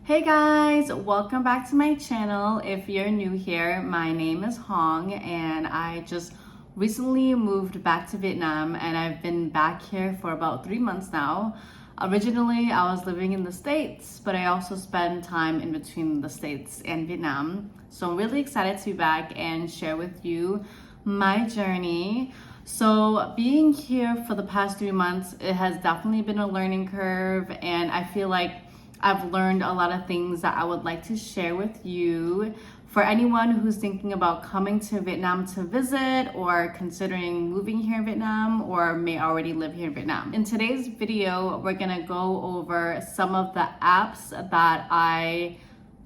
Hey guys, welcome back to my channel. If you're new here, my name is Hong and I just recently moved back to Vietnam and I've been back here for about 3 months now. Originally, I was living in the States, but I also spend time in between the States and Vietnam. So I'm really excited to be back and share with you my journey. So being here for the past 3 months, it has definitely been a learning curve, and I feel like I've learned a lot of things that I would like to share with you. For anyone who's thinking about coming to Vietnam to visit or considering moving here in Vietnam or may already live here in Vietnam. In today's video, we're gonna go over some of the apps that I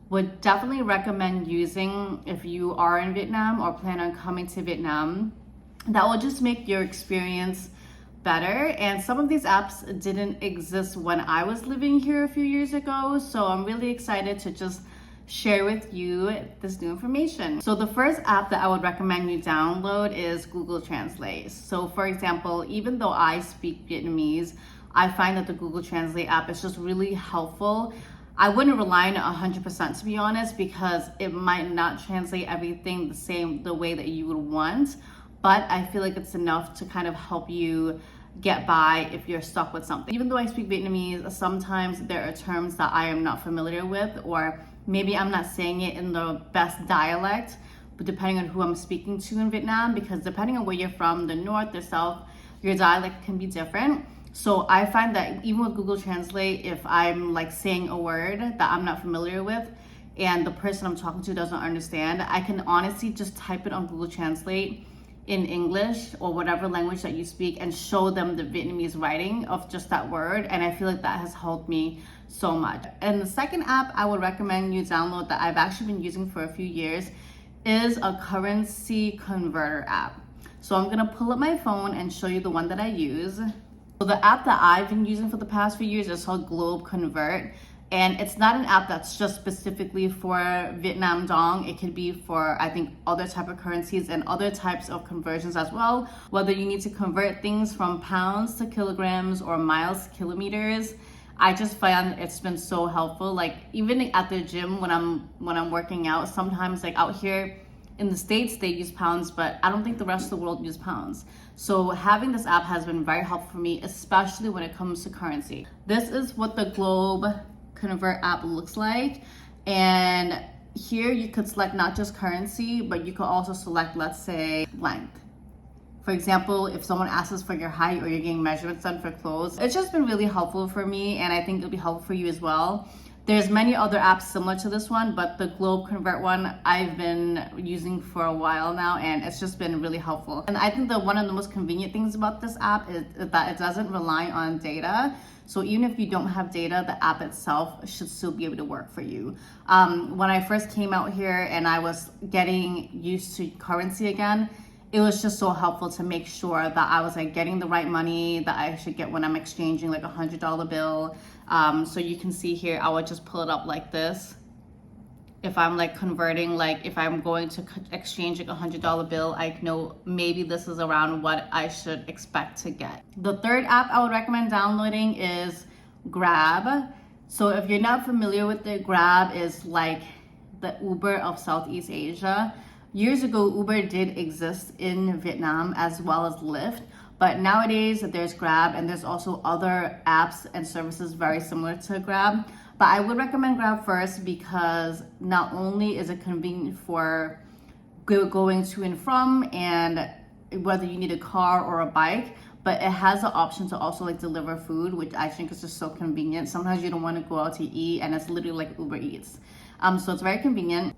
would definitely recommend using if you are in Vietnam or plan on coming to Vietnam. That will just make your experience better. And some of these apps didn't exist when I was living here a few years ago, so I'm really excited to just share with you this new information. So the first app that I would recommend you download is Google Translate. So for example, even though I speak Vietnamese, I find that the Google Translate app is just really helpful. I wouldn't rely on it 100% to be honest, because it might not translate everything the way that you would want, but I feel like it's enough to kind of help you get by if you're stuck with something. Even though I speak Vietnamese, sometimes there are terms that I am not familiar with, or maybe I'm not saying it in the best dialect, but depending on who I'm speaking to in Vietnam, because depending on where you're from, the north, the south, your dialect can be different. So I find that even with Google Translate, if I'm like saying a word that I'm not familiar with and the person I'm talking to doesn't understand, I can honestly just type it on Google Translate in English or whatever language that you speak and show them the Vietnamese writing of just that word, and I feel like that has helped me so much. And the second app I would recommend you download that I've actually been using for a few years is a currency converter app. So I'm gonna pull up my phone and show you the one that I use. So the app that I've been using for the past few years is called Globe Convert. And it's not an app that's just specifically for Vietnam Dong. It could be for, I think, other type of currencies and other types of conversions as well. Whether you need to convert things from pounds to kilograms or miles to kilometers, I just find it's been so helpful. Like even at the gym when I'm working out, sometimes like out here in the States they use pounds, but I don't think the rest of the world use pounds. So having this app has been very helpful for me, especially when it comes to currency. This is what the Globe Convert app looks like, and here you could select not just currency, but you could also select, let's say, length. For example, if someone asks for your height or you're getting measurements done for clothes, it's just been really helpful for me, and I think it'll be helpful for you as well. There's many other apps similar to this one, but the Globe Convert one I've been using for a while now, and it's just been really helpful. And I think that one of the most convenient things about this app is that it doesn't rely on data. So even if you don't have data, the app itself should still be able to work for you. When I first came out here and I was getting used to currency again, it was just so helpful to make sure that I was like getting the right money that I should get when I'm exchanging like $100 bill. So you can see here, I would just pull it up like this. If I'm like converting, like if I'm going to exchange like $100 bill, I know maybe this is around what I should expect to get. The third app I would recommend downloading is Grab. So if you're not familiar with it, Grab is like the Uber of Southeast Asia. Years ago, Uber did exist in Vietnam as well as Lyft, but nowadays there's Grab, and there's also other apps and services very similar to Grab. But I would recommend Grab first because not only is it convenient for going to and from, and whether you need a car or a bike, but it has the option to also like deliver food, which I think is just so convenient. Sometimes you don't want to go out to eat, and it's literally like Uber Eats. So it's very convenient.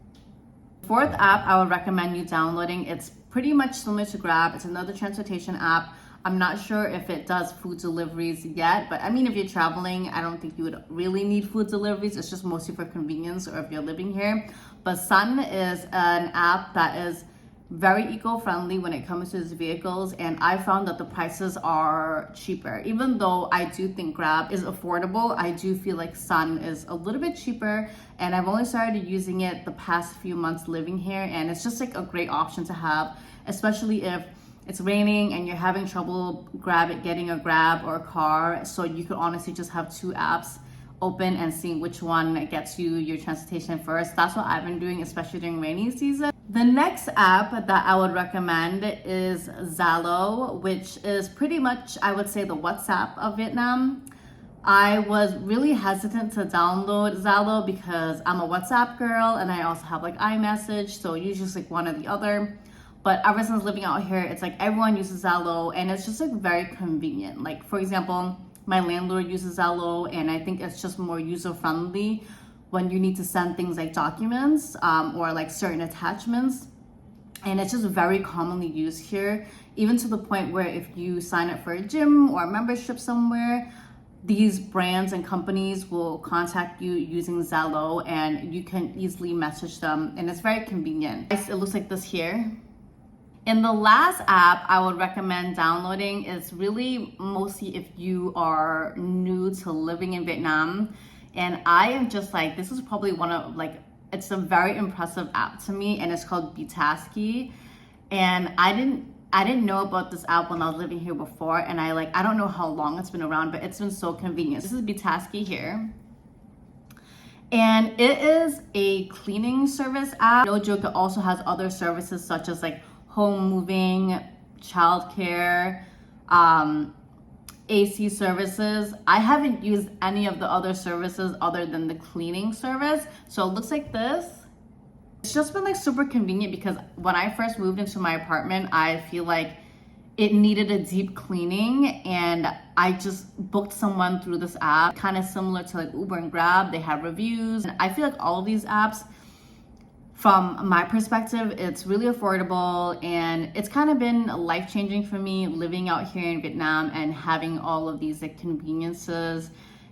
Fourth app I would recommend you downloading, it's pretty much similar to Grab. It's another transportation app. I'm not sure if it does food deliveries yet, but I mean, if you're traveling, I don't think you would really need food deliveries. It's just mostly for convenience or if you're living here. But Sun is an app that is very eco-friendly when it comes to its vehicles, and I found that the prices are cheaper. Even though I do think Grab is affordable, I do feel like Sun is a little bit cheaper, and I've only started using it the past few months living here, and it's just like a great option to have, especially if it's raining and you're having trouble getting a Grab or a car. So you could honestly just have two apps open and seeing which one gets you your transportation first. That's what I've been doing, especially during rainy season. The next app that I would recommend is Zalo, which is pretty much, I would say, the WhatsApp of Vietnam. I was really hesitant to download Zalo because I'm a WhatsApp girl and I also have like iMessage, so usually it's like one or the other. But ever since living out here, it's like everyone uses Zalo and it's just like very convenient. Like for example, my landlord uses Zalo and I think it's just more user friendly when you need to send things like documents or like certain attachments. And it's just very commonly used here, even to the point where if you sign up for a gym or a membership somewhere, these brands and companies will contact you using Zalo and you can easily message them and it's very convenient. It looks like this here. And the last app I would recommend downloading is really mostly if you are new to living in Vietnam. And I am just like, this is probably one of like, it's a very impressive app to me and it's called Bitasky. And I didn't know about this app when I was living here before, and I don't know how long it's been around, but it's been so convenient. This is Bitasky here. And it is a cleaning service app. No joke, it also has other services such as like home moving, childcare, AC services. I haven't used any of the other services other than the cleaning service. So it looks like this. It's just been like super convenient because when I first moved into my apartment, I feel like it needed a deep cleaning and I just booked someone through this app, kind of similar to like Uber and Grab. They have reviews. And I feel like all of these apps, from my perspective, it's really affordable and it's kind of been life-changing for me living out here in Vietnam and having all of these like conveniences.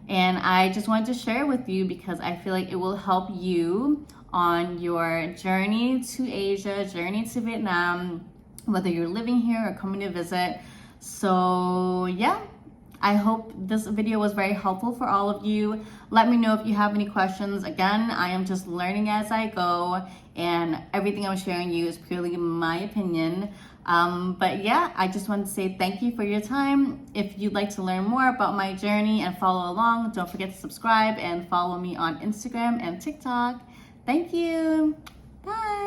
And I just wanted to share with you because I feel like it will help you on your journey to Asia, journey to Vietnam, whether you're living here or coming to visit. So yeah, I hope this video was very helpful for all of you. Let me know if you have any questions. Again, I am just learning as I go and everything I'm sharing you is purely my opinion. But yeah, I just want to say thank you for your time. If you'd like to learn more about my journey and follow along, don't forget to subscribe and follow me on Instagram and TikTok. Thank you. Bye.